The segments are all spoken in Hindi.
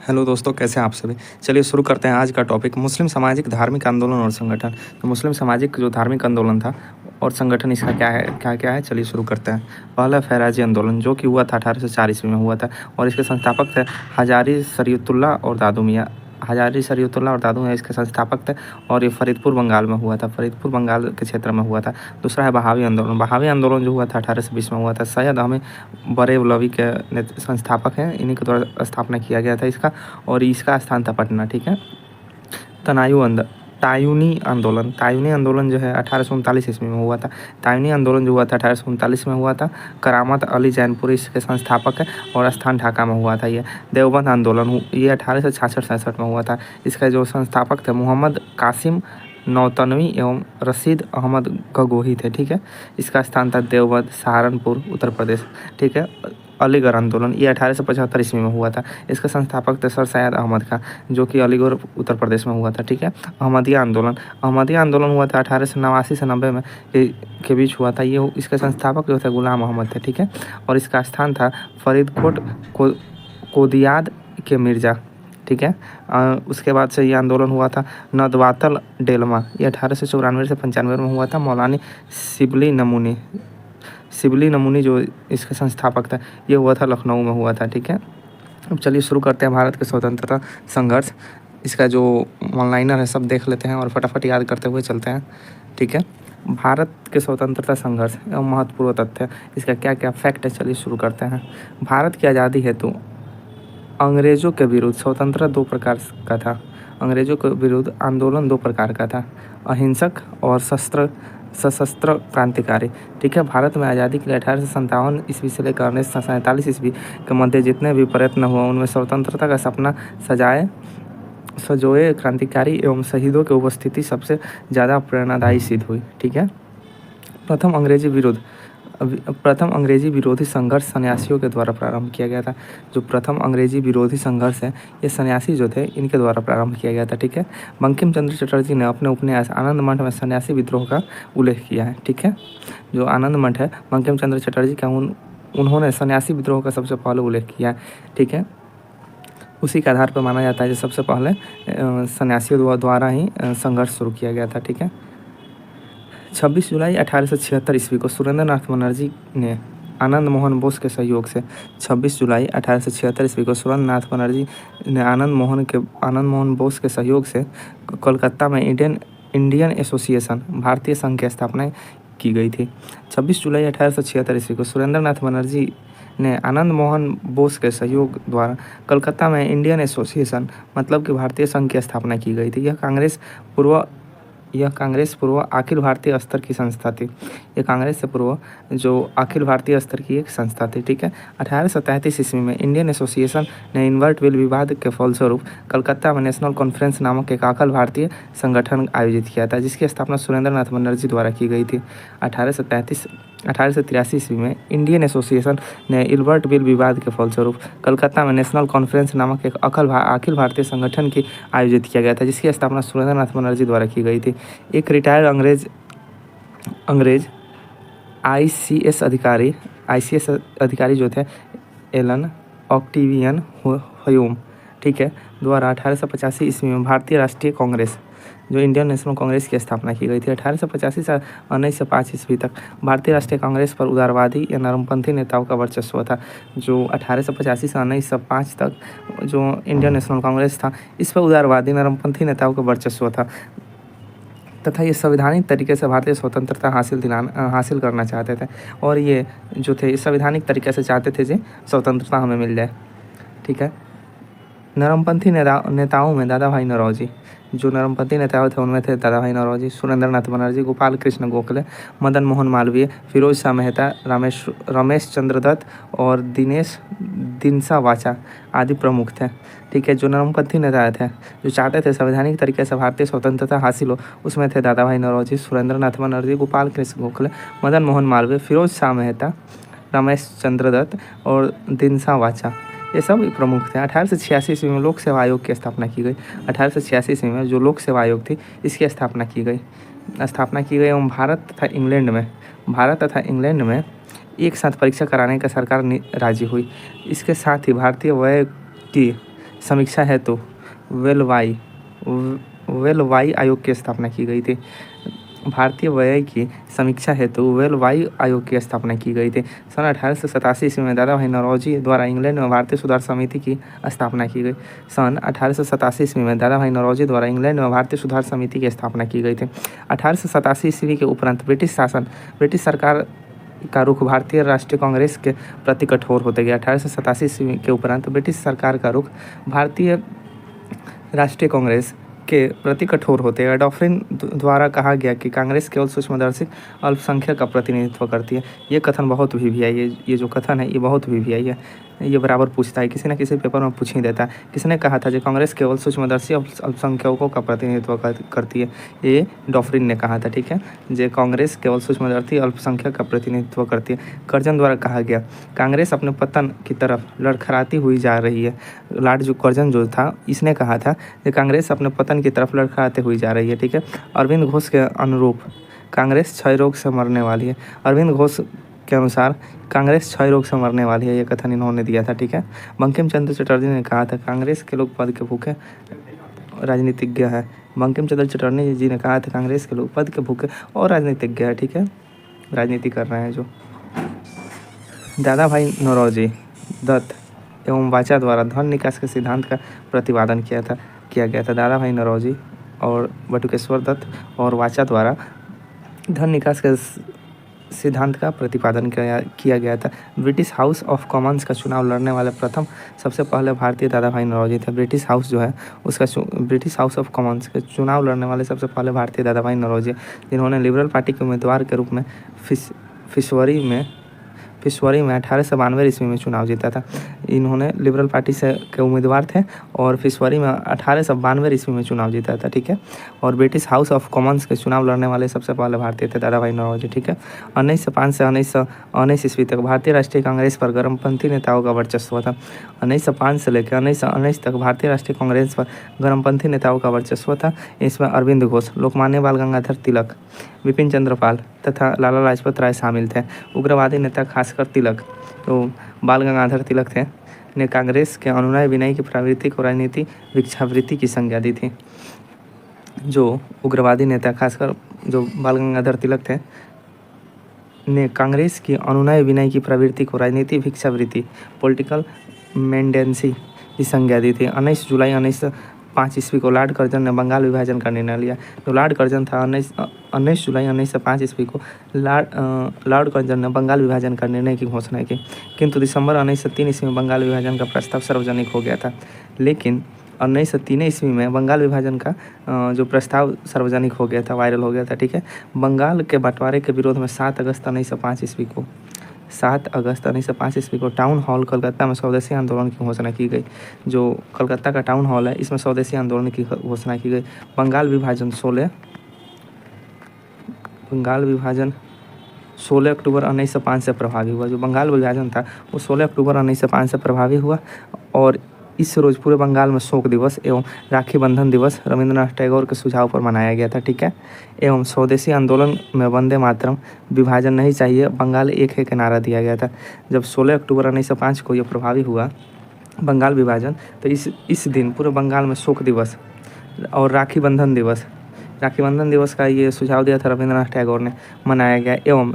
हेलो दोस्तों, कैसे हैं आप सभी। चलिए शुरू करते हैं आज का टॉपिक मुस्लिम सामाजिक धार्मिक आंदोलन और संगठन। तो मुस्लिम सामाजिक जो धार्मिक आंदोलन था और संगठन इसका क्या है चलिए शुरू करते हैं। पहला फैराजी आंदोलन जो कि हुआ था 1804 ईस्वी में हुआ था और इसके संस्थापक थे हजारी शरीयतुल्लाह और दादू मियाँ। हजारी शरीयतुल्लाह और दादू मियाँ इसके संस्थापक थे और ये फरीदपुर बंगाल में हुआ था, फरीदपुर बंगाल के क्षेत्र में हुआ था। दूसरा है बहावी आंदोलन। बहावी आंदोलन जो हुआ था 1820 में हुआ था। सैयद अहमद बरेलवी के संस्थापक हैं, इन्हीं के द्वारा स्थापना किया गया था इसका और इसका स्थान था पटना। ठीक है। तायूनी आंदोलन जो है 1839 ईस्वी में हुआ था। तायूनी आंदोलन जो हुआ था 1839 में हुआ था। करामत अली जैनपुरी इसके संस्थापक है और स्थान ढाका में हुआ था। ये देवबंद आंदोलन ये 1866 में हुआ था। इसका जो संस्थापक थे मोहम्मद कासिम नौतनवी एवं रशीद अहमद गगोही थे। ठीक है। इसका स्थान था देवबंद, सहारनपुर, उत्तर प्रदेश। ठीक है। अलीगढ़ आंदोलन ये 1875 ईस्वी में हुआ था। इसका संस्थापक थे सर सैयद अहमद खां जो कि अलीगढ़ उत्तर प्रदेश में हुआ था। ठीक है। अहमदिया आंदोलन हुआ था 1889 से 90 में के बीच हुआ था। ये इसके संस्थापक जो थे गुलाम अहमद थे। ठीक है। और इसका स्थान था फरीदकोट कोदियाद के मिर्जा। ठीक है। उसके बाद से ये आंदोलन हुआ था नदवातल डेलमा, ये 1894 से 95 में हुआ था। मौलानी सिबली नमूनी जो इसका संस्थापक था ये हुआ था लखनऊ में हुआ था। ठीक है। अब चलिए शुरू करते हैं भारत के स्वतंत्रता संघर्ष। इसका जो ऑनलाइनर है सब देख लेते हैं और फटाफट याद करते हुए चलते हैं। ठीक है। भारत के स्वतंत्रता संघर्ष एवं महत्वपूर्ण तथ्य, इसका क्या क्या फैक्ट है चलिए शुरू करते हैं। भारत की आज़ादी हेतु अंग्रेज़ों के विरुद्ध स्वतंत्रता दो प्रकार का था। अंग्रेज़ों के विरुद्ध आंदोलन दो प्रकार का था, अहिंसक और सशस्त्र क्रांतिकारी। ठीक है। भारत में आज़ादी के लिए 1857 ईस्वी से लेकर 1947 ईस्वी के मध्य जितने भी प्रयत्न हुए उनमें स्वतंत्रता का सपना सजोए क्रांतिकारी एवं शहीदों की उपस्थिति सबसे ज़्यादा प्रेरणादायी सिद्ध हुई। ठीक है। प्रथम अंग्रेजी विरोधी संघर्ष सन्यासियों के द्वारा प्रारंभ किया गया था। जो प्रथम अंग्रेजी विरोधी संघर्ष है ये सन्यासी जो थे इनके द्वारा प्रारंभ किया गया था। ठीक है। बंकिम चंद्र चटर्जी ने अपने उपन्यास आनंद मठ में सन्यासी विद्रोह का उल्लेख किया है। ठीक है। जो आनंद मठ है बंकिम चंद्र चटर्जी का उन्होंने सन्यासी विद्रोह का सबसे पहले उल्लेख किया है। ठीक है। उसी के आधार पर माना जाता है जो सबसे पहले सन्यासियों द्वारा ही संघर्ष शुरू किया गया था। ठीक है। 26 जुलाई 1876 ईस्वी को सुरेंद्र नाथ बनर्जी ने आनंद मोहन बोस के सहयोग से 26 जुलाई 1876 ईस्वी को सुरेंद्र नाथ बनर्जी ने आनंद मोहन बोस के सहयोग से कोलकाता में इंडियन एसोसिएशन भारतीय संघ की स्थापना की गई थी। 26 जुलाई 1876 ईस्वी को सुरेंद्र नाथ बनर्जी ने आनंद मोहन बोस के सहयोग द्वारा कलकत्ता में इंडियन एसोसिएशन मतलब कि भारतीय संघ की स्थापना की गई थी। यह कांग्रेस पूर्व अखिल भारतीय स्तर की संस्था थी। यह कांग्रेस से पूर्व जो अखिल भारतीय स्तर की एक संस्था थी। ठीक है। 1833 ईस्वी में इंडियन एसोसिएशन ने इन्वर्ट व्हील विवाद के फलस्वरूप कलकत्ता में नेशनल कॉन्फ्रेंस नामक एक अखिल भारतीय संगठन आयोजित किया था जिसकी स्थापना सुरेंद्र नाथ बनर्जी द्वारा की गई थी। 1883 ईस्वी में इंडियन एसोसिएशन ने इल्बर्ट बिल विवाद के फलस्वरूप कलकत्ता में नेशनल कॉन्फ्रेंस नामक एक अखिल भारतीय संगठन की आयोजित किया गया था जिसकी स्थापना सुरेंद्र नाथ बनर्जी द्वारा की गई थी। एक रिटायर्ड अंग्रेज आईसीएस अधिकारी जो थे एलन ऑक्टिवियन ह्यूम, ठीक है, द्वारा 1885 ईस्वी में भारतीय राष्ट्रीय कांग्रेस जो इंडियन नेशनल कांग्रेस की स्थापना की गई थी। 1885 से 1905 ईस्वी तक भारतीय राष्ट्रीय कांग्रेस पर उदारवादी या नरमपंथी नेताओं का वर्चस्व था। जो 1885 से 1905 तक जो इंडियन नेशनल कांग्रेस था इस पर उदारवादी नरमपंथी नेताओं का वर्चस्व था तथा ये संवैधानिक तरीके से भारतीय स्वतंत्रता हासिल करना चाहते थे और ये जो थे संवैधानिक तरीके से चाहते थे कि स्वतंत्रता हमें मिल जाए। ठीक है। नरमपंथी नेताओं में दादा भाई नौरोजी, जो नरमपंथी नेताओं थे उनमें थे दादा भाई नौरोजी, सुरेंद्र नाथ बनर्जी, गोपाल कृष्ण गोखले, मदन मोहन मालवीय, फिरोज शाह मेहता, रमेश चंद्र दत्त और दिनसा वाचा आदि प्रमुख थे। ठीक है। जो नरमपंथी नेता थे जो चाहते थे संवैधानिक तरीके से भारतीय स्वतंत्रता हासिल हो उसमें थे दादा भाई नौरोजी, सुरेंद्र नाथ बनर्जी, गोपाल कृष्ण गोखले, मदन मोहन मालवीय, फिरोज शाह मेहता, रमेश चंद्र दत्त और दिनसा वाचा, ये सब प्रमुख थे। 1886 ईस्वी में लोक सेवा आयोग की स्थापना की गई। 1886 ईस्वी में जो लोक सेवा आयोग थी इसकी स्थापना की गई एवं भारत तथा इंग्लैंड में एक साथ परीक्षा कराने का सरकार राजी हुई। इसके साथ ही भारतीय व्यय की समीक्षा हेतु वेलवाई आयोग की स्थापना की गई थी। भारतीय व्यय की समीक्षा हेतु वेलवाई आयोग की स्थापना की गई थी। सन 1887 ईस्वी में दादा भाई नौरोजी द्वारा इंग्लैंड में भारतीय सुधार समिति की स्थापना की गई। सन 1887 ईस्वी में दादा भाई नौरोजी द्वारा इंग्लैंड में भारतीय सुधार समिति की स्थापना की गई थी। 1887 ईस्वी के उपरांत ब्रिटिश सरकार का रुख भारतीय राष्ट्रीय कांग्रेस के प्रति कठोर होते गया। 1887 ईस्वी के उपरांत ब्रिटिश सरकार का रुख भारतीय राष्ट्रीय कांग्रेस के प्रति कठोर होते हैं। डॉफ्रिन द्वारा कहा गया कि कांग्रेस केवल सूक्ष्मदर्शी अल्पसंख्यक का प्रतिनिधित्व करती है। ये कथन बहुत वीवीआई है, ये जो कथन है ये बहुत वीवीआई है, ये बराबर पूछता है, किसी न किसी पेपर में पूछ ही देता है। किसने कहा था कि कांग्रेस केवल सूक्ष्मदर्शी अल्पसंख्यकों का प्रतिनिधित्व करती है? ये डॉफ्रिन ने कहा था, ठीक है। जो कांग्रेस केवल सूक्ष्मदर्शी अल्पसंख्यक का प्रतिनिधित्व करती है। कर्जन द्वारा कहा गया कांग्रेस अपने पतन की तरफ लड़खड़ाती हुई जा रही है। लॉर्ड कर्जन जो था इसने कहा था कि कांग्रेस अपने पतन की तरफ लड़खड़ाते हुई जा रही है, ठीक है। अरविंद घोष के अनुरूप कांग्रेस क्षय रोग से मरने वाली है। अरविंद घोष के अनुसार कांग्रेस क्षय रोग से मरने वाली है, ये कथन इन्होंने दिया था, ठीक है। बंकिम चंद्र चटर्जी ने कहा था कांग्रेस के लोग पद के भूखे राजनीतिज्ञ है। बंकिम चंद्र चटर्जी जी ने कहा था कांग्रेस के लोग पद के भूखे और राजनीतिज्ञ है, ठीक है, राजनीति कर रहे हैं जो। दादा भाई नौरोजी दत्त एवं वाचा द्वारा धन निकास के सिद्धांत का प्रतिपादन किया गया था। दादा भाई नौरोजी और बटुकेश्वर दत्त और वाचा द्वारा धन निकास के सिद्धांत का प्रतिपादन किया गया था। ब्रिटिश हाउस ऑफ कॉमन्स का चुनाव लड़ने वाले प्रथम सबसे पहले भारतीय दादा भाई नौरोजी थे। ब्रिटिश हाउस जो है उसका ब्रिटिश हाउस ऑफ कॉमन्स के चुनाव लड़ने वाले सबसे पहले भारतीय दादा भाई नौरोजी, जिन्होंने लिबरल पार्टी के उम्मीदवार के रूप में फिशवरी में 1892 ईस्वी में चुनाव जीता था। इन्होंने लिबरल पार्टी से के उम्मीदवार थे और फिशवरी में 1892 ईस्वी में चुनाव जीता था, ठीक है। और ब्रिटिश हाउस ऑफ कॉमन्स के चुनाव लड़ने वाले सबसे पहले भारतीय थे दादा भाई नौरोजी, ठीक है। 1905 से 1919 ईस्वी तक भारतीय राष्ट्रीय कांग्रेस पर गर्मपंथी नेताओं का वर्चस्व था। 1905 से लेकर 1919 तक भारतीय राष्ट्रीय कांग्रेस पर गर्मपंथी नेताओं का वर्चस्व था। इसमें अरविंद घोष, लोकमान्य बाल गंगाधर तिलक, विपिन चंद्र पाल तथा लाला लाजपत राय शामिल थे। उग्रवादी नेता खासकर तिलक, तो बाल गंगाधर तिलक थे, ने कांग्रेस के अनुनय विनय की प्रवृत्ति को राजनीति भिक्षावृत्ति की संज्ञा दी थी। जो उग्रवादी नेता खासकर जो बाल गंगाधर तिलक थे ने कांग्रेस की अनुनय विनय की प्रवृत्ति को राजनीति भिक्षावृत्ति पॉलिटिकल मेंडेंसी की संज्ञा दी थी। 19 जुलाई 1905 ईस्वी को लॉर्ड कर्जन ने बंगाल विभाजन का निर्णय लिया। तो लॉर्ड कर्जन था 19 जुलाई 1905 ईस्वी को लॉर्ड कर्जन ने बंगाल विभाजन का निर्णय की घोषणा की, किंतु दिसंबर 1903 ईस्वी में बंगाल विभाजन का प्रस्ताव सार्वजनिक हो गया था। लेकिन 1903 ईस्वी में बंगाल विभाजन का जो प्रस्ताव सार्वजनिक हो गया था, वायरल हो गया था, ठीक है। बंगाल के बंटवारे के विरोध में 7 अगस्त 1905 ईस्वी को टाउन हॉल कलकत्ता में स्वदेशी आंदोलन की घोषणा की गई। जो कलकत्ता का टाउन हॉल है इसमें स्वदेशी आंदोलन की घोषणा की गई। बंगाल विभाजन 16 अक्टूबर 1905 से प्रभावी हुआ। जो बंगाल विभाजन था वो 16 अक्टूबर 1905 से प्रभावी हुआ और इस रोज़ पूरे बंगाल में शोक दिवस एवं राखी बंधन दिवस रविंद्रनाथ टैगोर के सुझाव पर मनाया गया था, ठीक है। एवं स्वदेशी आंदोलन में वंदे मातरम, विभाजन नहीं चाहिए, बंगाल एक है के नारा दिया गया था। जब 16 अक्टूबर 1905 को यह प्रभावी हुआ बंगाल विभाजन, तो इस दिन पूरे बंगाल में शोक दिवस और राखी बंधन दिवस का ये सुझाव दिया था रविंद्रनाथ टैगोर ने, मनाया गया। एवं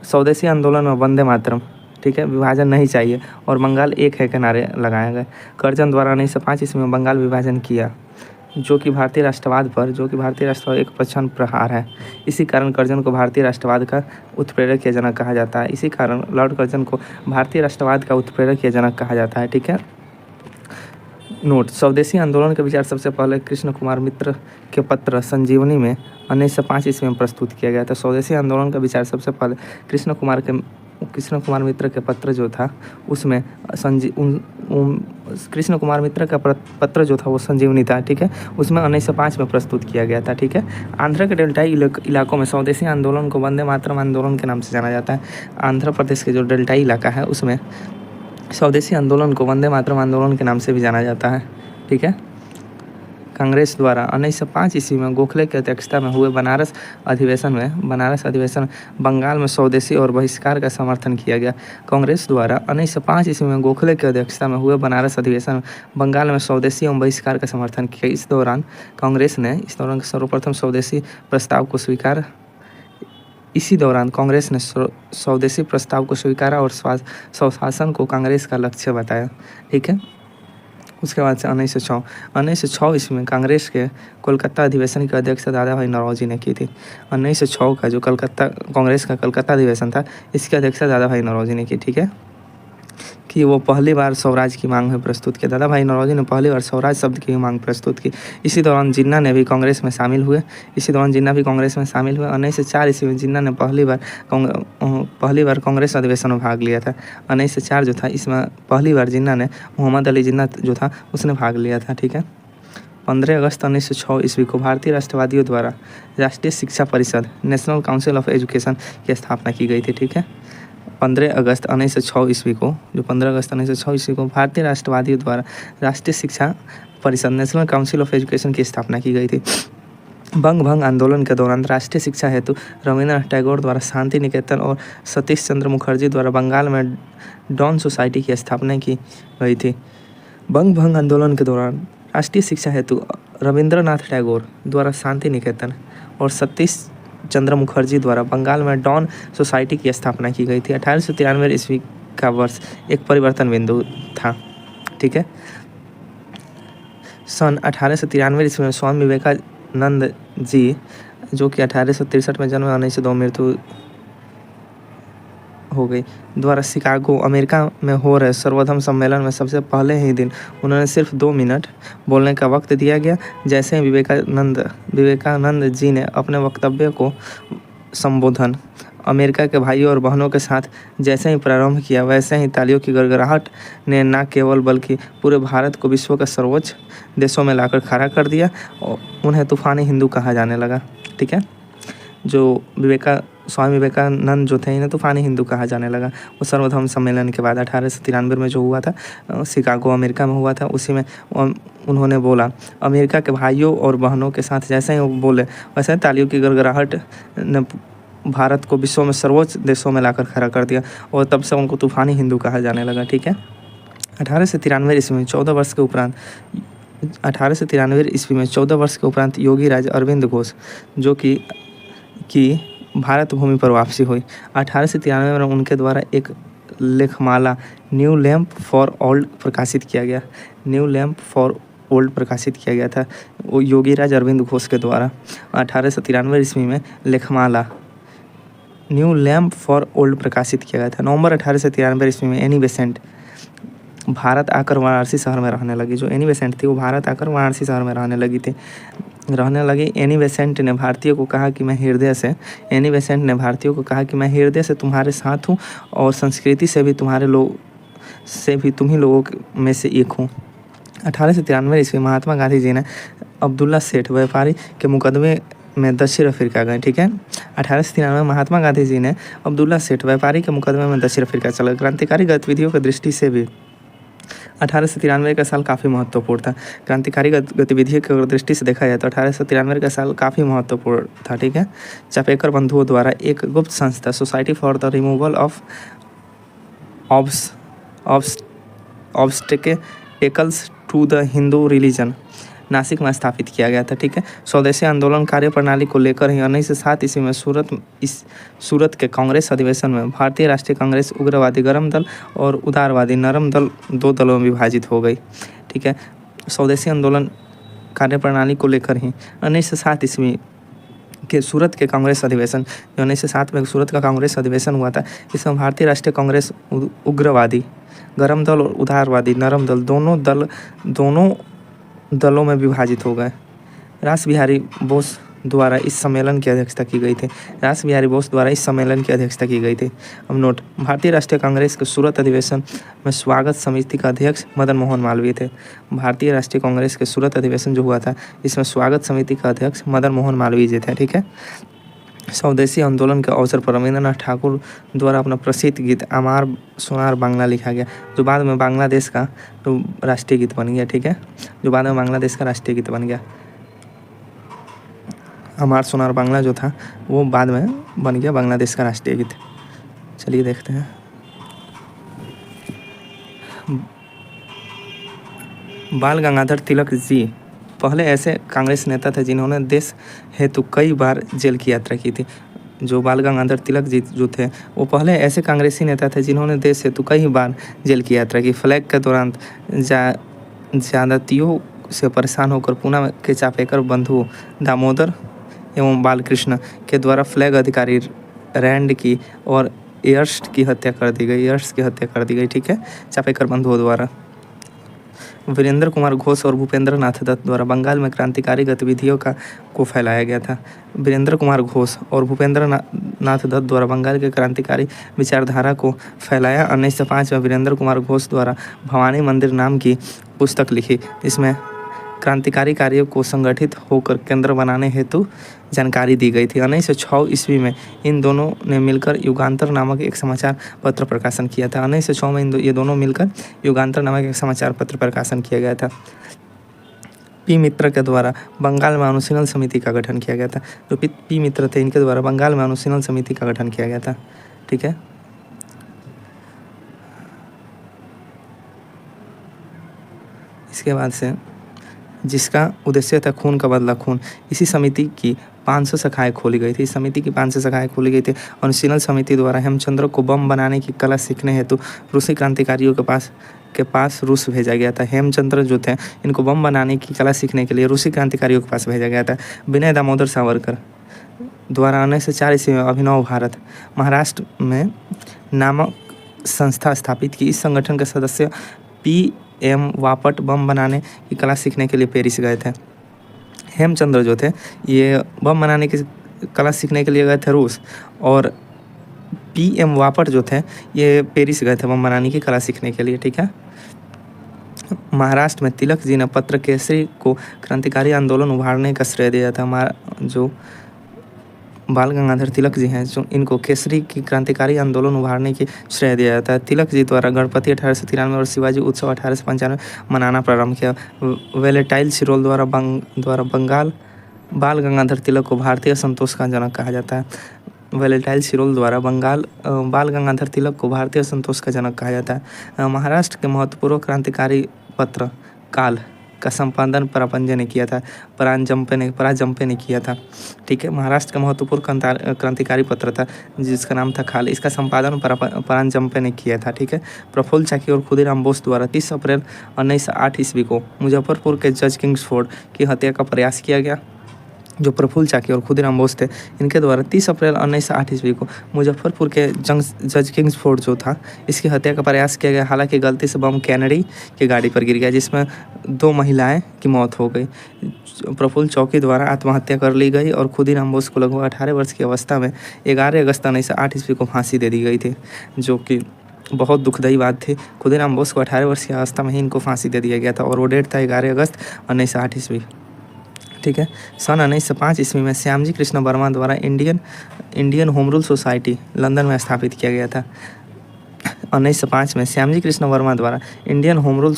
स्वदेशी आंदोलन में वंदे मातरम, ठीक है, विभाजन नहीं चाहिए और बंगाल एक है के नारे लगाए गए। कर्जन द्वारा 1905 ईस्वी में बंगाल विभाजन किया, जो कि भारतीय राष्ट्रवाद एक प्रच्छन्न प्रहार है। इसी कारण कर्जन को भारतीय राष्ट्रवाद का उत्प्रेरक या जनक कहा जाता है। इसी कारण लॉर्ड कर्जन को भारतीय राष्ट्रवाद का उत्प्रेरक या जनक कहा जाता है, ठीक है। नोट: स्वदेशी आंदोलन का विचार सबसे पहले कृष्ण कुमार मित्र के पत्र संजीवनी में 1905 ईस्वी में प्रस्तुत किया गया था। स्वदेशी आंदोलन का विचार सबसे पहले कृष्ण कुमार मित्र के पत्र जो था उसमें कृष्ण कुमार मित्र का पत्र जो था वो संजीवनी था, ठीक है, उसमें 1905 में प्रस्तुत किया गया था, ठीक है। आंध्र के डेल्टाई इलाकों में स्वदेशी आंदोलन को वंदे मातरम आंदोलन के नाम से जाना जाता है। आंध्र प्रदेश के जो डेल्टाई इलाका है उसमें स्वदेशी आंदोलन को वंदे मातरम आंदोलन के नाम से भी जाना जाता है, ठीक है। कांग्रेस द्वारा 1905 ईस्वी में गोखले की अध्यक्षता में हुए बनारस अधिवेशन में बंगाल में स्वदेशी और बहिष्कार का समर्थन किया गया। कांग्रेस द्वारा 1905 ईस्वी में गोखले की अध्यक्षता में हुए बनारस अधिवेशन में बंगाल में स्वदेशी एवं बहिष्कार का समर्थन किया। इस दौरान कांग्रेस ने सर्वप्रथम स्वदेशी प्रस्ताव को स्वीकार इसी दौरान कांग्रेस ने स्वदेशी प्रस्ताव को स्वीकारा और स्वशासन को कांग्रेस का लक्ष्य बताया। ठीक है। उसके बाद से 1906 ईस्वी में कांग्रेस के कोलकाता अधिवेशन की अध्यक्षता दादा भाई नौरोजी ने की थी। 1906 का जो कांग्रेस का कलकत्ता अधिवेशन था, इसकी अध्यक्षता दादा भाई नौरोजी ने की। ठीक है, कि वो पहली बार स्वराज की मांग में प्रस्तुत किया। दादा भाई नौरोजी ने पहली बार स्वराज शब्द की मांग प्रस्तुत की। इसी दौरान जिन्ना भी कांग्रेस में शामिल हुए। 1904 ईस्वी में जिन्ना ने पहली बार कांग्रेस अधिवेशन में भाग लिया था। 1904 जो था, इसमें पहली बार जिन्ना ने मोहम्मद अली जिन्ना जो था उसने भाग लिया था। ठीक है। 15 अगस्त 1906 ईस्वी को भारतीय राष्ट्रवादियों द्वारा राष्ट्रीय शिक्षा परिषद नेशनल काउंसिल ऑफ एजुकेशन की स्थापना की गई थी। ठीक है। 15 अगस्त 1906 ईस्वी को भारतीय राष्ट्रवादियों द्वारा राष्ट्रीय शिक्षा परिषद नेशनल काउंसिल ऑफ एजुकेशन की स्थापना की गई थी। बंग आंदोलन के दौरान राष्ट्रीय शिक्षा हेतु रविन्द्रनाथ टैगोर द्वारा शांति निकेतन और सतीश चंद्र मुखर्जी द्वारा बंगाल में डॉन सोसाइटी की स्थापना की गई थी। बंग आंदोलन के दौरान राष्ट्रीय शिक्षा हेतु रविन्द्रनाथ टैगोर द्वारा शांति निकेतन और सतीश चंद्र मुखर्जी द्वारा बंगाल में डॉन सोसाइटी की स्थापना की गई थी। 1893 ईस्वी का वर्ष एक परिवर्तन बिंदु था। ठीक है। सन 1893 ईस्वी में स्वामी विवेकानंद जी, जो कि 1863 में जन्म 1902 मृत्यु हो गई, द्वारा शिकागो अमेरिका में हो रहे सर्वधर्म सम्मेलन में सबसे पहले ही दिन उन्होंने सिर्फ 2 मिनट बोलने का वक्त दिया गया। जैसे ही विवेकानंद जी ने अपने वक्तव्य को संबोधन अमेरिका के भाइयों और बहनों के साथ जैसे ही प्रारंभ किया, वैसे ही तालियों की गड़गड़ाहट ने न केवल बल्कि पूरे भारत को विश्व के सर्वोच्च देशों में लाकर खड़ा कर दिया और उन्हें तूफानी हिंदू कहा जाने लगा। ठीक है। जो स्वामी विवेकानंद जो थे, इन्हें तूफानी हिंदू कहा जाने लगा। वो सर्वधर्म सम्मेलन के बाद 1893 में जो हुआ था, शिकागो अमेरिका में हुआ था, उसी में उन्होंने बोला अमेरिका के भाइयों और बहनों के साथ जैसे ही वो बोले, वैसे तालियों की गड़गड़ाहट ने भारत को विश्व में सर्वोच्च देशों में लाकर खड़ा कर दिया और तब से उनको तूफानी हिंदू कहा जाने लगा। ठीक है। 1893 ईस्वी में 14 वर्ष के उपरांत योगी राज अरविंद घोष, जो कि भारत भूमि पर वापसी हुई। 1893 में उनके द्वारा एक लेखमाला न्यू लैम्प फॉर ओल्ड प्रकाशित किया गया था, वो योगी राज अरविंद घोष के द्वारा। 1893 ईस्वी में लेखमाला न्यू लैम्प फॉर ओल्ड प्रकाशित किया गया था। नवंबर 1893 ईस्वी में एनी बेसेंट भारत आकर वाराणसी शहर में रहने लगी। जो एनी बेसेंट थी, वो भारत आकर वाराणसी शहर में रहने लगी। एनी बेसेंट ने भारतीयों को कहा कि मैं हृदय से तुम्हारे साथ हूँ और संस्कृति से भी तुम ही लोगों में से एक हूँ। 1893 ईस्वी महात्मा गांधी जी ने अब्दुल्ला सेठ व्यापारी के मुकदमे में दक्षिण अफ्रीका गए। ठीक है। 1893 में महात्मा गांधी जी ने अब्दुल्ला सेठ व्यापारी के मुकदमे में दक्षिण अफ्रीका चला। क्रांतिकारी गतिविधियों की दृष्टि से भी 1893 का साल काफ़ी महत्वपूर्ण था। क्रांतिकारी गतिविधियों की दृष्टि से देखा जाए तो 1893 का साल काफ़ी महत्वपूर्ण था। ठीक है। चापेकर बंधुओं द्वारा एक गुप्त संस्था society for the removal of obstacles to the Hindu religion Nashik में स्थापित किया गया था। ठीक है। स्वदेशी आंदोलन कार्य प्रणाली को लेकर ही 1907 ईस्वी में सूरत के कांग्रेस अधिवेशन में भारतीय राष्ट्रीय कांग्रेस उग्रवादी गर्म दल और उदारवादी नरम दल 2 दलों में विभाजित हो गई। ठीक है। स्वदेशी आंदोलन कार्य प्रणाली को लेकर ही 1907 ईस्वी के सूरत के कांग्रेस अधिवेशन, 1907 में सूरत का कांग्रेस अधिवेशन हुआ था, इसमें भारतीय राष्ट्रीय कांग्रेस उग्रवादी गर्म दल और उदारवादी नरम दल दोनों दलों में विभाजित हो गए। रास बिहारी बोस द्वारा इस सम्मेलन की अध्यक्षता की गई थी। अब नोट, भारतीय राष्ट्रीय कांग्रेस के सूरत अधिवेशन में स्वागत समिति का अध्यक्ष मदन मोहन मालवीय थे। भारतीय राष्ट्रीय कांग्रेस के सूरत अधिवेशन जो हुआ था, इसमें स्वागत समिति का अध्यक्ष मदन मोहन मालवीय जी थे। ठीक है। स्वदेशी आंदोलन के अवसर पर रविंद्रनाथ ठाकुर द्वारा अपना प्रसिद्ध गीत अमार सोनार बांग्ला लिखा गया, जो बाद में बांग्लादेश का जो राष्ट्रीय गीत बन गया। ठीक है, जो बाद में बांग्लादेश का राष्ट्रीय गीत बन गया। अमार सोनार बांग्ला जो था वो बाद में बन गया बांग्लादेश का राष्ट्रीय गीत। चलिए देखते हैं। बाल गंगाधर तिलक जी पहले ऐसे कांग्रेस नेता थे जिन्होंने देश हेतु कई बार जेल की यात्रा की थी। जो बाल गंगाधर तिलक जी जो थे वो पहले ऐसे कांग्रेसी नेता थे जिन्होंने देश हेतु कई बार जेल की यात्रा की। फ्लैग के दौरान ज्यादतियों से परेशान होकर पूना के चापेकर बंधु दामोदर एवं बालकृष्ण के द्वारा फ्लैग अधिकारी रैंड की और यर्स्ट की हत्या कर दी गई। ठीक है, चापेकर बंधुओं द्वारा। वीरेंद्र कुमार घोष और भूपेंद्र नाथ दत्त द्वारा बंगाल में क्रांतिकारी गतिविधियों को फैलाया गया था। वीरेंद्र कुमार घोष और भूपेंद्र नाथ दत्त द्वारा बंगाल के क्रांतिकारी विचारधारा को फैलाया। 1905 में वीरेंद्र कुमार घोष द्वारा भवानी मंदिर नाम की पुस्तक लिखी, जिसमें क्रांतिकारी कार्यों को संगठित होकर केंद्र बनाने हेतु जानकारी दी गई थी। 1906 ईस्वी में इन दोनों ने मिलकर युगांतर नामक एक समाचार पत्र प्रकाशन किया था। 1906 में ये दोनों मिलकर युगांतर नामक एक समाचार पत्र प्रकाशन किया गया था। पी मित्र के द्वारा बंगाल में अनुशीलन समिति का गठन किया गया था। जो पी मित्र थे इनके द्वारा बंगाल में अनुशीलन समिति का गठन किया गया था। ठीक है, इसके बाद से जिसका उद्देश्य था खून का बदला खून, इसी समिति की 500 शाखाएं खोली गई थी। इस समिति की 500 शाखाएं खोली गई थी। अनुशीलन समिति द्वारा हेमचंद्र को बम बनाने की कला सीखने हेतु रूसी क्रांतिकारियों के पास रूस भेजा गया था। हेमचंद्र जो थे इनको बम बनाने की कला सीखने के लिए रूसी क्रांतिकारियों के पास भेजा गया था। विनय दामोदर सावरकर द्वारा 1904 ईस्वी में अभिनव भारत महाराष्ट्र में नामक संस्था स्थापित की। इस संगठन के सदस्य PM वापट बम बनाने की कला सीखने के लिए पेरिस गए थे। हेमचंद्र जो थे ये बम बनाने की कला सीखने के लिए गए थे रूस, और PM वापट जो थे ये पेरिस गए थे बम बनाने की कला सीखने के लिए। ठीक है, महाराष्ट्र में तिलक जी ने पत्र केसरी को क्रांतिकारी आंदोलन उभारने का श्रेय दिया था। जो बाल गंगाधर तिलक जी हैं जो इनको केसरी की क्रांतिकारी आंदोलन उभारने की श्रेय दिया जाता है। तिलक जी द्वारा गणपति 1893 और शिवाजी उत्सव 1895 मनाना प्रारंभ किया। वेलेटाइल सिरोल द्वारा बंगाल बाल गंगाधर तिलक को भारतीय संतोष का जनक कहा जाता है। वेलेटाइल सिरोल द्वारा बाल गंगाधर तिलक को भारतीय संतोष का जनक कहा जाता है। महाराष्ट्र के महत्वपूर्ण क्रांतिकारी पत्र काल का संपादन परांजपे ने किया था। ठीक है, महाराष्ट्र का महत्वपूर्ण क्रांतिकारी पत्र था जिसका नाम था काल। इसका संपादन परांजपे ने किया था। ठीक है, प्रफुल्ल चाकी और खुदीराम बोस द्वारा 30 अप्रैल 1908 ईस्वी को मुजफ्फरपुर के जज किंग्सफोर्ड की हत्या का प्रयास किया गया। जो प्रफुल्ल चाकी और खुदीराम बोस थे इनके द्वारा 30 अप्रैल 1908 ईस्वी को मुजफ्फरपुर के जज किंग्सफोर्ड जो था इसकी हत्या का प्रयास किया गया। हालांकि गलती से बम कैनेडी की गाड़ी पर गिर गया, जिसमें 2 महिलाएं की मौत हो गई। प्रफुल्ल चाकी द्वारा आत्महत्या कर ली गई और खुदीराम बोस को लगभग 18 वर्ष की अवस्था में 11 अगस्त 1908 ईस्वी को फांसी दे दी गई थी, जो कि बहुत दुखदायी बात थी। खुदीराम बोस को 18 वर्ष की अवस्था में ही इनको फांसी दे दिया गया था और वो डेट था 11 अगस्त 1908 ईस्वी। ठीक है, सन 1905 ईस्वी में श्यामजी कृष्ण वर्मा द्वारा Indian home rule society London में स्थापित किया गया था। 1905 में श्यामजी कृष्ण वर्मा द्वारा इंडियन होम रूल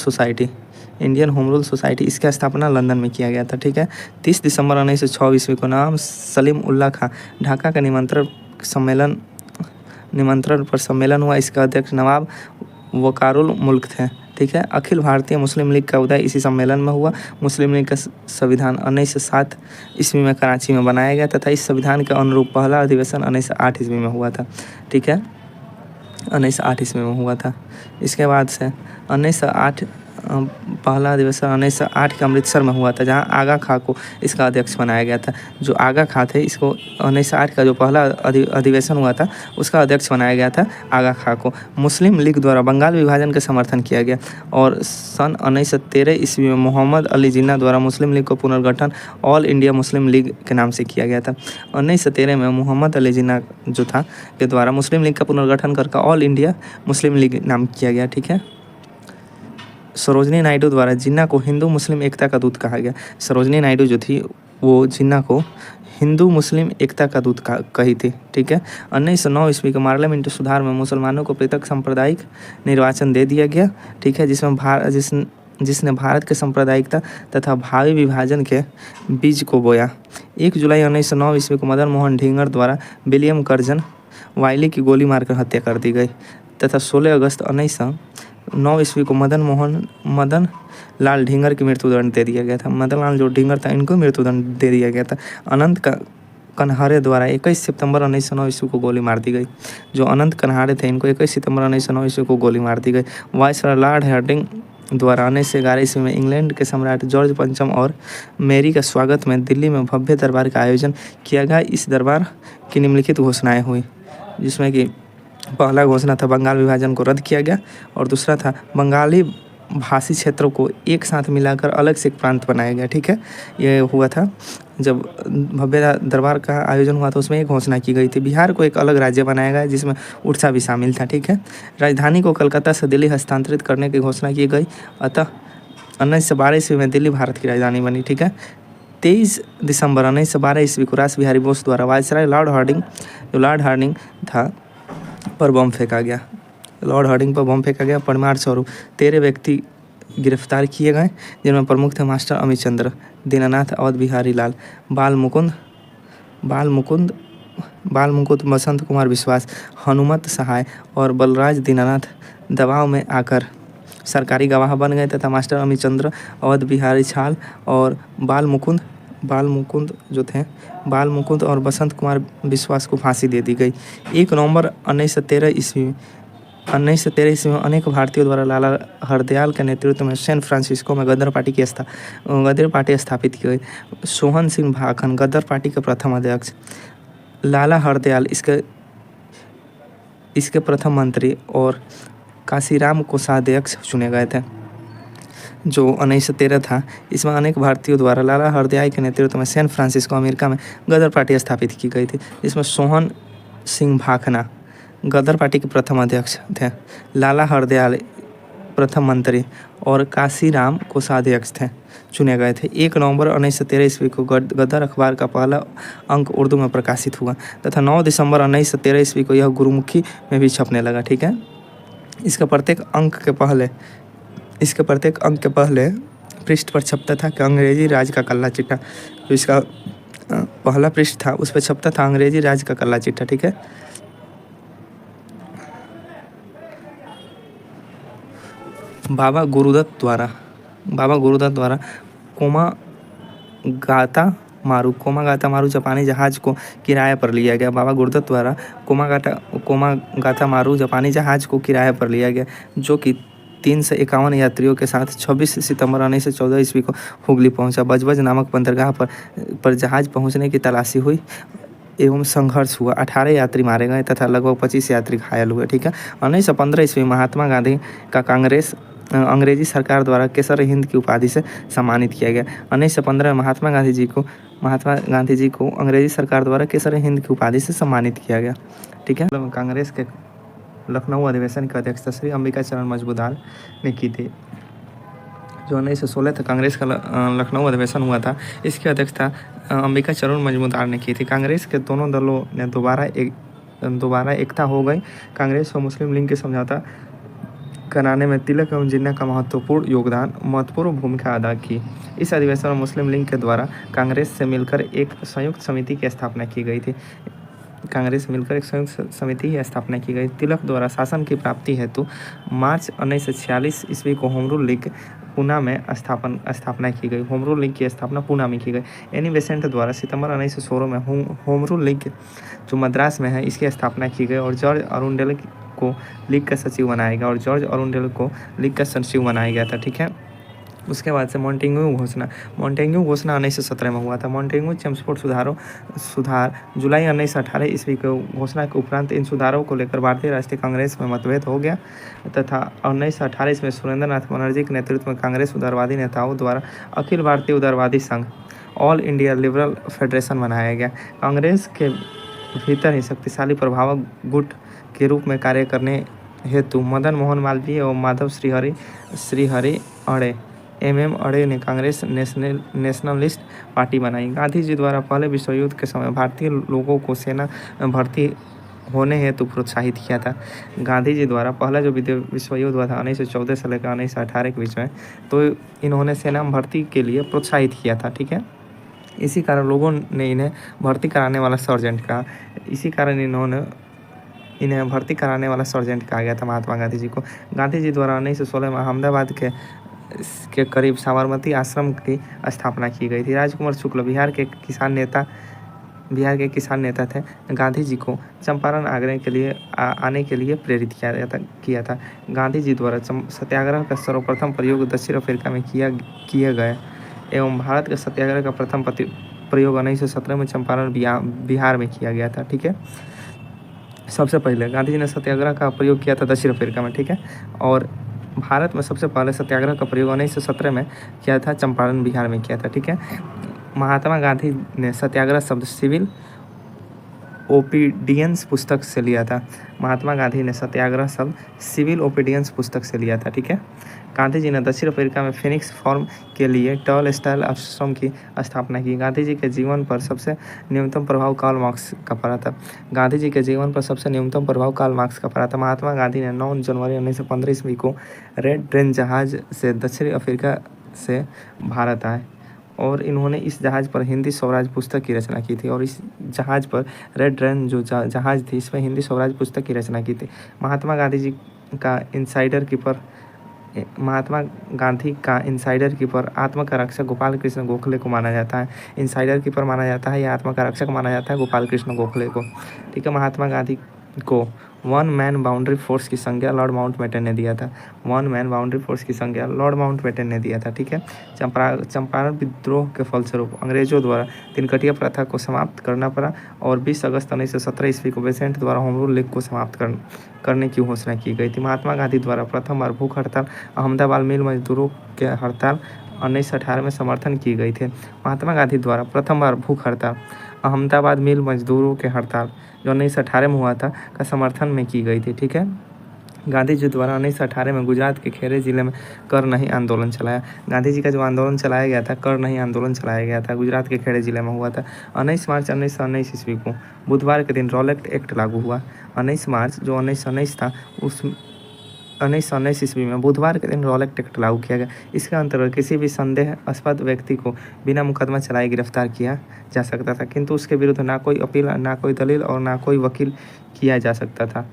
सोसाइटी इसका स्थापना लंदन में किया गया था। ठीक है, 30 दिसंबर 1906 ईस्वी को नाम सलीम उल्लाह खां ढाका का निमंत्रण पर सम्मेलन हुआ। इसका अध्यक्ष नवाब वकारुल मुल्क थे। ठीक है, अखिल भारतीय मुस्लिम लीग का उदय इसी सम्मेलन में हुआ। मुस्लिम लीग का संविधान 1907 ईस्वी में कराची में बनाया गया तथा इस संविधान के अनुरूप पहला अधिवेशन 1908 ईस्वी में हुआ था। ठीक है, 1908 ईस्वी में हुआ था। इसके बाद से 1908 पहला अधिवेशन 1908 के अमृतसर में हुआ था, जहां आगा खां को इसका अध्यक्ष बनाया गया था। जो आगा खां थे इसको 1908 का जो पहला अधिवेशन हुआ था उसका अध्यक्ष बनाया गया था आगा खां को। मुस्लिम लीग द्वारा बंगाल विभाजन का समर्थन किया गया और सन 1913 ईस्वी में मोहम्मद अली जिन्ना द्वारा मुस्लिम लीग को पुनर्गठन ऑल इंडिया मुस्लिम लीग के नाम से किया गया था। 1913 में मोहम्मद अली जिन्ना जो था के द्वारा मुस्लिम लीग का पुनर्गठन करके ऑल इंडिया मुस्लिम लीग नाम किया गया। ठीक है, सरोजनी नायडू द्वारा जिन्ना को हिंदू मुस्लिम एकता का दूत कहा गया। सरोजनी नायडू जो थी वो जिन्ना को हिंदू मुस्लिम एकता का दूत कही थी। ठीक है, 1909 ईस्वी के पार्लियामेंट सुधार में मुसलमानों को पृथक सांप्रदायिक निर्वाचन दे दिया गया। ठीक है, जिसने भारत के सांप्रदायिकता तथा भावी विभाजन के बीज को बोया। 1 जुलाई 1909 ईस्वी को मदन मोहन ढींगर द्वारा विलियम कर्जन वाइली की गोली मारकर हत्या कर दी गई तथा 16 अगस्त 1909 ईस्वी को मदन लाल ढींगर की मृत्युदंड दे दिया गया था। मदन लाल जो ढींगर था, इनको मृत्युदंड दे दिया गया था। अनंत कन्हारे द्वारा 21 सितंबर 1909 ईस्वी को गोली मार दी गई। जो अनंत कन्हारे थे, इनको 21 सितंबर 1909 ईस्वी को गोली मार दी गई। वायसराय लॉर्ड हार्डिंग द्वारा 1911 ईस्वी में इंग्लैंड के सम्राट जॉर्ज पंचम और मैरी का स्वागत में दिल्ली में भव्य दरबार का आयोजन किया गया। इस दरबार की निम्नलिखित घोषणाएं हुई, जिसमें कि पहला घोषणा था बंगाल विभाजन को रद्द किया गया और दूसरा था बंगाली भाषी क्षेत्रों को एक साथ मिलाकर अलग से एक प्रांत बनाया गया। ठीक है, ये हुआ था जब भव्य दरबार का आयोजन हुआ था, उसमें एक घोषणा की गई थी। बिहार को एक अलग राज्य बनाया गया जिसमें उड़ीसा भी शामिल था। ठीक है, राजधानी को कलकत्ता से दिल्ली हस्तांतरित करने की घोषणा की गई। अतः 1912 ईस्वी में दिल्ली भारत की राजधानी बनी। ठीक है, 23 दिसंबर 1912 ईस्वी को रास बिहारी बोस द्वारा वायसराय लॉर्ड हार्डिंग था पर बम फेंका गया। लॉर्ड हार्डिंग पर बम फेंका गया। परिमाण स्वरूप 13 व्यक्ति गिरफ्तार किए गए, जिनमें प्रमुख थे मास्टर अमित चंद्र, दीनानाथ अवध बिहारी लाल, बाल मुकुंद, बसंत कुमार विश्वास, हनुमत सहाय और बलराज दीनानाथ दबाव में आकर सरकारी गवाह बन गए तथा मास्टर अमित चंद्र, अवध बिहारी छाल और बाल मुकुंद और बसंत कुमार विश्वास को फांसी दे दी गई। 1 नवंबर 1913 ईस्वी में अनेक भारतीयों द्वारा लाला हरदयाल के नेतृत्व में सैन फ्रांसिस्को में गदर पार्टी स्थापित की गई। सोहन सिंह भाखन गदर पार्टी के प्रथम अध्यक्ष, लाला हरदयाल इसके प्रथम मंत्री और काशीराम कोषाध्यक्ष चुने गए थे। जो 1913 था, इसमें अनेक भारतीयों द्वारा लाला हरदयाल के नेतृत्व में सैन फ्रांसिस्को अमेरिका में गदर पार्टी स्थापित की गई थी, जिसमें सोहन सिंह भाखना गदर पार्टी के प्रथम अध्यक्ष थे, लाला हरदयाल प्रथम मंत्री और काशीराम कोषाध्यक्ष थे चुने गए थे। 1 नवंबर 1913 ईस्वी को गदर अखबार का पहला अंक उर्दू में प्रकाशित हुआ तथा 9 दिसंबर 1913 ईस्वी को यह गुरुमुखी में भी छपने लगा। ठीक है, इसके प्रत्येक अंक के पहले पृष्ठ पर छपता था कि अंग्रेजी राज का कल्ला चिट्ठा। जो इसका पहला पृष्ठ था, उस पर छपता था अंग्रेजी राज का कल्ला चिट्ठा। ठीक है, बाबा गुरुदत्त द्वारा कोमागाता मारू जापानी जहाज को किराए पर लिया गया। बाबा गुरुदत्त द्वारा कोमागाता मारू जापानी जहाज को किराए पर लिया गया, जो कि 351 यात्रियों के साथ 26 सितंबर 1914 ईस्वी को हुगली पहुंचा। बजबज नामक बंदरगाह पर जहाज पहुंचने की तलाशी हुई एवं संघर्ष हुआ। 18 यात्री मारे गए तथा लगभग 25 यात्री घायल हुए। ठीक है, 1915 ईस्वी महात्मा गांधी का कांग्रेस अंग्रेजी सरकार द्वारा केसर हिंद की उपाधि से सम्मानित किया गया। 1915 में महात्मा गांधी जी को अंग्रेजी सरकार द्वारा केसर हिंद की उपाधि से सम्मानित किया गया। ठीक है, कांग्रेस के लखनऊ अधिवेशन की अध्यक्षता श्री अंबिका चरण मजूमदार ने की थी। जो 1916 तक कांग्रेस का लखनऊ अधिवेशन हुआ था, इसकी अध्यक्षता अंबिका चरण मजूमदार ने की थी। कांग्रेस के दोनों दलों ने दोबारा एकता हो गई। कांग्रेस और मुस्लिम लीग के समझौता कराने में तिलक एवं जिन्ना का महत्वपूर्ण भूमिका अदा की। इस अधिवेशन में मुस्लिम लीग के द्वारा कांग्रेस से मिलकर एक संयुक्त समिति की स्थापना की गई थी। तिलक द्वारा शासन की प्राप्ति हेतु मार्च 1946 ईस्वी को होम रूल लीग पूना में स्थापना की गई। होम रूल लीग की स्थापना पूना में की गई। एनी बेसेंट द्वारा सितंबर 1916 में होम रूल लीग जो मद्रास में है, इसकी स्थापना की गई और जॉर्ज अरुंडेल को लीग का सचिव बनाया गया था। ठीक है, उसके बाद से मॉन्टेग्यू घोषणा 1917 में हुआ था। मॉन्टेग्यू चेम्सफोर्ड सुधार जुलाई 1918 ईस्वी को घोषणा के उपरांत इन सुधारों को लेकर भारतीय राष्ट्रीय कांग्रेस में मतभेद हो गया तथा 1918 ईस्वी में सुरेंद्र नाथ बनर्जी के नेतृत्व में कांग्रेस उदारवादी नेताओं द्वारा अखिल भारतीय उदारवादी संघ ऑल इंडिया लिबरल फेडरेशन बनाया गया। कांग्रेस के भीतर ही शक्तिशाली प्रभावक गुट के रूप में कार्य करने हेतु मदन मोहन मालवीय एवं माधव श्रीहरि अड़े अड़े ने कांग्रेस नेशनलिस्ट पार्टी बनाई। गांधी जी द्वारा पहले विश्व युद्ध के समय भारतीय लोगों को सेना भर्ती होने हेतु प्रोत्साहित किया था। गांधी जी द्वारा पहला जो विश्व युद्ध हुआ था 1914 से लेकर 1918 के बीच में, तो इन्होंने सेना भर्ती के लिए प्रोत्साहित किया था। ठीक है, इसी कारण लोगों ने इन्हें भर्ती कराने वाला सर्जेंट कहा। इसी कारण इन्हें भर्ती कराने वाला सर्जेंट कहा गया था महात्मा गांधी जी को। गांधी जी द्वारा 1916 में अहमदाबाद के करीब साबरमती आश्रम की स्थापना की गई थी। राजकुमार शुक्ल बिहार के किसान नेता थे। गांधी जी को चंपारण आने के लिए प्रेरित किया था। गांधी जी द्वारा सत्याग्रह का सर्वप्रथम प्रयोग दक्षिण अफ्रीका में किए गए एवं भारत के सत्याग्रह का प्रथम प्रयोग 1917 में चंपारण बिहार में किया गया था। ठीक है, सबसे पहले गांधी जी ने सत्याग्रह का प्रयोग किया था दक्षिण अफ्रीका में। ठीक है, और भारत में सबसे पहले सत्याग्रह का प्रयोग 1917 में किया था, चंपारण बिहार में किया था। ठीक है, महात्मा गांधी ने सत्याग्रह शब्द सिविल ओबीडियंस पुस्तक से लिया था। महात्मा गांधी ने सत्याग्रह शब्द सिविल ओबीडियंस पुस्तक से लिया था। ठीक है, गांधी जी ने दक्षिण अफ्रीका में फिनिक्स फार्म के लिए टॉल स्टाइल आश्रम की स्थापना की। गांधी जी के जीवन पर सबसे न्यूनतम प्रभाव कार्ल मार्क्स का पड़ा था। गांधी जी के जीवन पर सबसे न्यूनतम प्रभाव कार्ल मार्क्स का पड़ा था। महात्मा गांधी ने 9 जनवरी 1915 ईस्वी को रेड ट्रेन जहाज से दक्षिण अफ्रीका से भारत आए और इन्होंने इस जहाज़ पर हिंदी स्वराज पुस्तक की रचना की थी। और इस जहाज़ पर रेड ट्रेन जो जहाज़ थी, इसमें हिंदी स्वराज पुस्तक की रचना की थी। महात्मा गांधी का इनसाइडर कीपर आत्मा का रक्षक गोपाल कृष्ण गोखले को माना जाता है। इनसाइडर कीपर माना जाता है या आत्मा का रक्षक माना जाता है गोपाल कृष्ण गोखले को। ठीक है, महात्मा गांधी को वन मैन बाउंड्री फोर्स की संज्ञा लॉर्ड माउंटबेटन ने दिया था। वन मैन बाउंड्री फोर्स की संज्ञा लॉर्ड माउंटबेटन ने दिया था। ठीक है, चंपारण विद्रोह के फलस्वरूप अंग्रेजों द्वारा तिनकटिया प्रथा को समाप्त करना पड़ा और 20 अगस्त 1917 ईस्वी को बेसेंट द्वारा होम रूल लीग को समाप्त करने की घोषणा की गई थी। महात्मा गांधी द्वारा प्रथम बार भूख हड़ताल अहमदाबाद मिल मजदूरों के हड़ताल 1918 में समर्थन की गई थी। महात्मा गांधी द्वारा प्रथम बार भूख हड़ताल अहमदाबाद मिल मजदूरों के हड़ताल जो 1918 में हुआ था का समर्थन में की गई थी। ठीक है, गांधी जी द्वारा 1918 में गुजरात के खेड़े जिले में कर नहीं आंदोलन चलाया। गांधी जी का जो आंदोलन चलाया गया था, कर नहीं आंदोलन चलाया गया था, गुजरात के खेड़े जिले में हुआ था। 19 मार्च 1919 ईस्वी को बुधवार के दिन रॉलेट एक्ट लागू हुआ। 19 मार्च जो 1919 था, उस 1919 ईस्वी में बुधवार के दिन रॉलेट एक्ट लागू किया गया। इसके अंतर्गत किसी भी संदेहास्पद व्यक्ति को बिना मुकदमा चलाए गिरफ्तार किया जा सकता था, किंतु उसके विरुद्ध ना कोई अपील, ना कोई दलील और ना कोई वकील किया जा सकता था।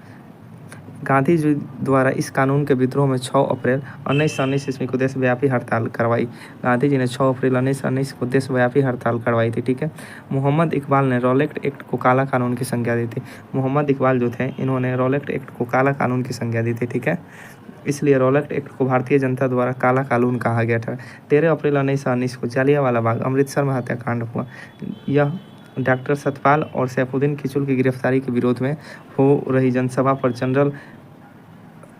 गांधी जी द्वारा इस कानून के विद्रोह में 6 अप्रैल 1919 ईस्वी को देशव्यापी हड़ताल करवाई। गांधी जी ने 6 अप्रैल 1919 को देशव्यापी हड़ताल करवाई थी। ठीक है, मोहम्मद इकबाल ने रॉलेट एक्ट को काला कानून की संज्ञा दी थी। मोहम्मद इकबाल जो थे, इन्होंने रॉलेट एक्ट को काला कानून की संज्ञा दी थी। ठीक है, इसलिए रॉलेट एक्ट को भारतीय जनता द्वारा काला कानून कहा गया था। 13 अप्रैल 1919 को जालियांवाला बाग अमृतसर में हत्याकांड हुआ। यह डॉक्टर सतपाल और सैफुद्दीन किचलू की गिरफ्तारी के विरोध में हो रही जनसभा पर जनरल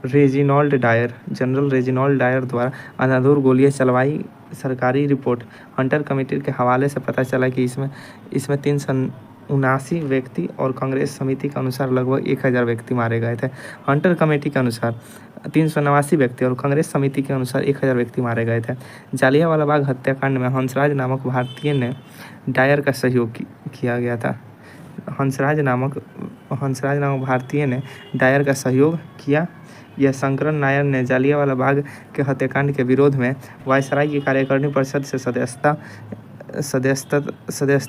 रेजिनाल्ड डायर द्वारा अंधाधुंध गोलियां चलवाई। सरकारी रिपोर्ट हंटर कमेटी के हवाले से पता चला कि इसमें 379 व्यक्ति और कांग्रेस समिति के अनुसार लगभग 1000 व्यक्ति मारे गए थे। हंटर कमेटी के अनुसार 389 व्यक्ति और कांग्रेस समिति के अनुसार 1000 व्यक्ति मारे गए थे। जालियांवाला बाग हत्याकांड में हंसराज नामक भारतीय ने डायर का सहयोग किया गया था। हंसराज नामक भारतीय ने डायर का सहयोग किया। यह शंकरन नायर ने जालियांवाला बाग के हत्याकांड के विरोध में वायसराय की कार्यकारिणी परिषद से सदस्यता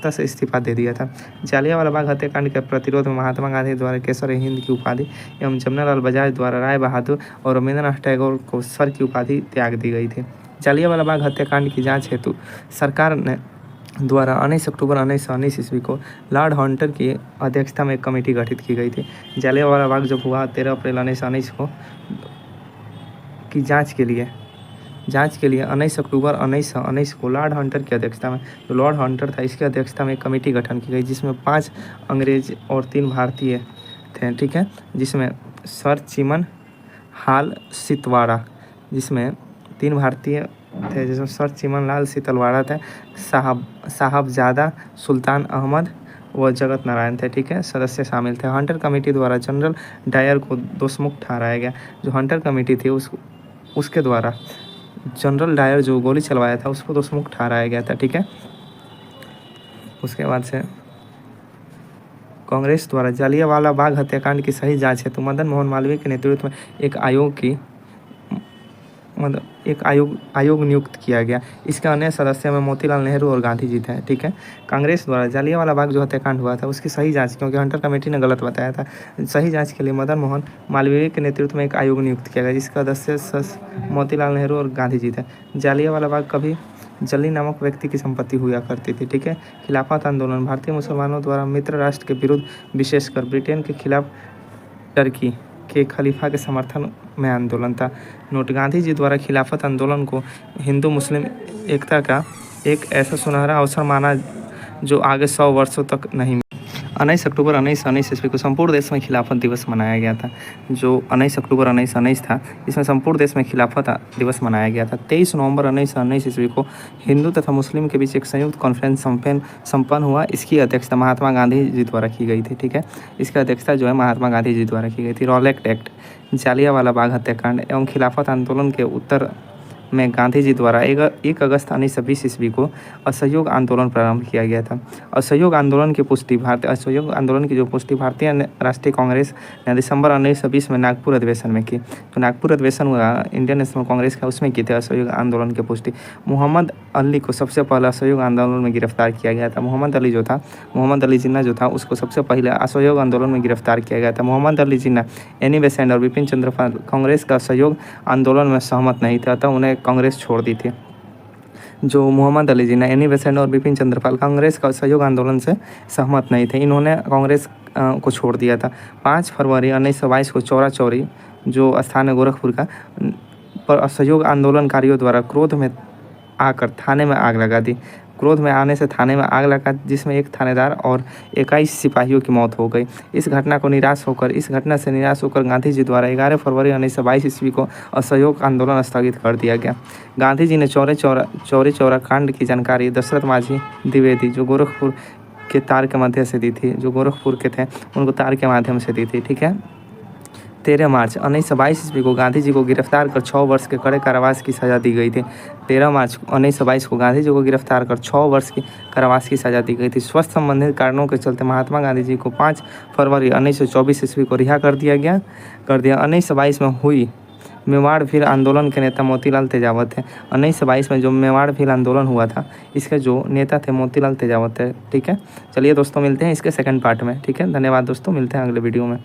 से इस्तीफा दे दिया था। जालियांवाला बाग हत्याकांड के प्रतिरोध में महात्मा गांधी द्वारा केसर-ए-हिंद की उपाधि एवं जमनालाल बजाज द्वारा राय बहादुर और रविंद्रनाथ टैगोर को सर की उपाधि त्याग दी गई थी। जालियांवाला बाग हत्याकांड की जांच हेतु सरकार ने द्वारा 19 अक्टूबर 1919 ईस्वी को लॉर्ड हंटर की अध्यक्षता में एक कमेटी गठित की गई थी। जालियांवाला बाग जब हुआ 13 अप्रैल 1919 को की जांच के लिए 19 अक्टूबर 1919 को लॉर्ड हंटर की अध्यक्षता में, जो लॉर्ड हंटर था, इसकी अध्यक्षता में एक कमेटी गठन की गई जिसमें 5 अंग्रेज और 3 भारतीय थे। ठीक है, जिसमें सर चिमन हाल सितवाड़ा, जिसमें 3 भारतीय थे, जिसमें सर चिमन लाल सितलवाड़ा थे, साहबजादा सुल्तान अहमद व जगत नारायण थे। ठीक है, सदस्य शामिल थे। हंटर कमेटी द्वारा जनरल डायर को दोषमुक्त ठहराया गया। जो हंटर कमेटी थी उसके द्वारा जनरल डायर जो गोली चलवाया था उसको दोषमुक्त ठहराया गया था। ठीक है, उसके बाद से कांग्रेस द्वारा जालियांवाला बाग हत्याकांड की सही जांच हेतु मदन मोहन मालवीय के नेतृत्व में एक आयोग नियुक्त किया गया। इसके अन्य सदस्यों में मोतीलाल नेहरू और गांधी जी थे। ठीक है, कांग्रेस द्वारा जालियांवाला बाग जो हत्याकांड हुआ था उसकी सही जांच, क्योंकि हंटर कमेटी ने गलत बताया था, सही जांच के लिए मदन मोहन मालवीय के नेतृत्व में एक आयोग नियुक्त किया गया जिसका सदस्य मोतीलाल नेहरू और गांधी जी थे। जालियांवाला बाग कभी जली नामक व्यक्ति की संपत्ति हुआ करती थी। ठीक है, खिलाफत आंदोलन भारतीय मुसलमानों द्वारा मित्र राष्ट्र के विरुद्ध, विशेषकर ब्रिटेन के खिलाफ टर्की के खलीफा के समर्थन में आंदोलन था। नोट, गांधी जी द्वारा खिलाफत आंदोलन को हिंदू मुस्लिम एकता का एक ऐसा सुनहरा अवसर माना जो आगे 100 वर्षों तक नहीं। 19 अक्टूबर 1919 ईस्वी को संपूर्ण देश में खिलाफत दिवस मनाया गया था। जो 19 अक्टूबर 1919 था, इसमें संपूर्ण देश में खिलाफत दिवस मनाया गया था। 23 नवंबर 1919 ईस्वी को हिंदू तथा मुस्लिम के बीच एक संयुक्त कॉन्फ्रेंस संपन्न हुआ। इसकी अध्यक्षता महात्मा गांधी जी द्वारा की गई थी। ठीक है, इसकी अध्यक्षता जो है महात्मा गांधी जी द्वारा की गई थी। रॉलेट एक्ट, जालियांवाला बाग हत्याकांड एवं खिलाफत आंदोलन के उत्तर में गांधी जी द्वारा 1 अगस्त 1920 ईस्वी को असहयोग आंदोलन प्रारंभ किया गया था। असहयोग आंदोलन की जो पुष्टि भारतीय राष्ट्रीय कांग्रेस ने दिसंबर 1920 में नागपुर अधिवेशन में की। तो नागपुर अधिवेशन हुआ इंडियन नेशनल कांग्रेस का, उसमें की थी असहयोग आंदोलन की पुष्टि। मोहम्मद अली को सबसे पहले असहयोग आंदोलन में गिरफ्तार किया गया था। मोहम्मद अली जिन्ना जो था उसको सबसे पहले असहयोग आंदोलन में गिरफ्तार किया गया था। मोहम्मद अली जिन्ना, एनी बेसेंट और बिपिन चंद्र पाल कांग्रेस का असहयोग आंदोलन में सहमत नहीं थे, अतः उन्हें कांग्रेस छोड़ दी थी। जो मोहम्मद अली जिन्ना, एनी बेसेंट और बिपिन चंद्र पाल कांग्रेस का सहयोग आंदोलन से सहमत नहीं थे, इन्होंने कांग्रेस को छोड़ दिया था। 5 फरवरी 1922 को चौरा चौरी जो स्थान है गोरखपुर का, पर असहयोग आंदोलनकारियों द्वारा क्रोध में आकर थाने में आग लगा दी। क्रोध में आने से थाने में आग लगा, जिसमें एक थानेदार और 21 सिपाहियों की मौत हो गई। इस घटना से निराश होकर गांधी जी द्वारा 11 फरवरी 1922 ईस्वी को असहयोग आंदोलन स्थगित कर दिया गया। गांधी जी ने चौरी चौरा कांड की जानकारी दशरथ माझी द्विवेदी जो गोरखपुर के तार के माध्यम से दी थी, जो गोरखपुर के थे उनको तार के माध्यम से दी थी। ठीक है, 13 मार्च 1922 ईस्वी को गांधी जी को गिरफ्तार कर 6 वर्ष के कड़े कारावास की सज़ा दी गई थी। 13 मार्च 1922 को गांधी जी को गिरफ्तार कर 6 वर्ष की कारावास की सज़ा दी गई थी। स्वास्थ्य संबंधित कारणों के चलते महात्मा गांधी जी को 5 फरवरी 1924 ईस्वी को रिहा कर दिया। 1922 में हुई मेवाड़ भील आंदोलन के नेता मोतीलाल तेजावत थे। 1922 में जो मेवाड़ भील आंदोलन हुआ था, इसके जो नेता थे मोतीलाल तेजावत थे। ठीक है, चलिए दोस्तों, मिलते हैं इसके सेकंड पार्ट में। ठीक है, धन्यवाद दोस्तों, मिलते हैं अगले वीडियो में।